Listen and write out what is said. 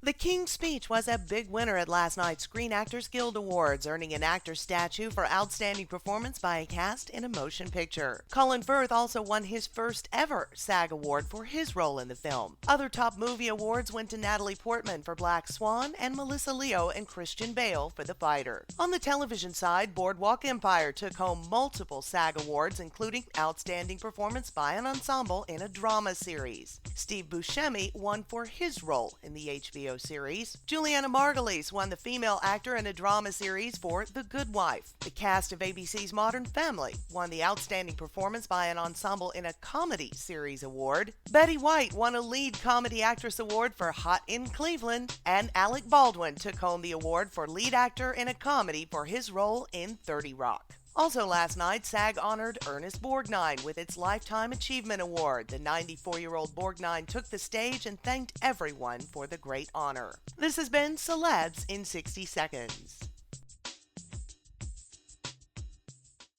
The King's Speech was a big winner at last night's Screen Actors Guild Awards, earning an actor's statue for outstanding performance by a cast in a motion picture. Colin Firth also won his first ever SAG award for his role in the film. Other top movie awards went to Natalie Portman for Black Swan and Melissa Leo and Christian Bale for The Fighter. On the television side, Boardwalk Empire took home multiple SAG awards, including Outstanding Performance by an Ensemble in a Drama Series. Steve Buscemi won for his role in the HBO series. Julianna Margulies won the Female Actor in a Drama Series for The Good Wife. The cast of ABC's Modern Family won the Outstanding Performance by an Ensemble in a Comedy Series award. Betty White won a Lead Comedy Actress award for Hot in Cleveland, and Alec Baldwin took home the award for Lead Actor in a Comedy for his role in 30 Rock. Also last night, SAG honored Ernest Borgnine with its Lifetime Achievement Award. The 94-year-old Borgnine took the stage and thanked everyone for the great honor. This has been Celebs in 60 Seconds.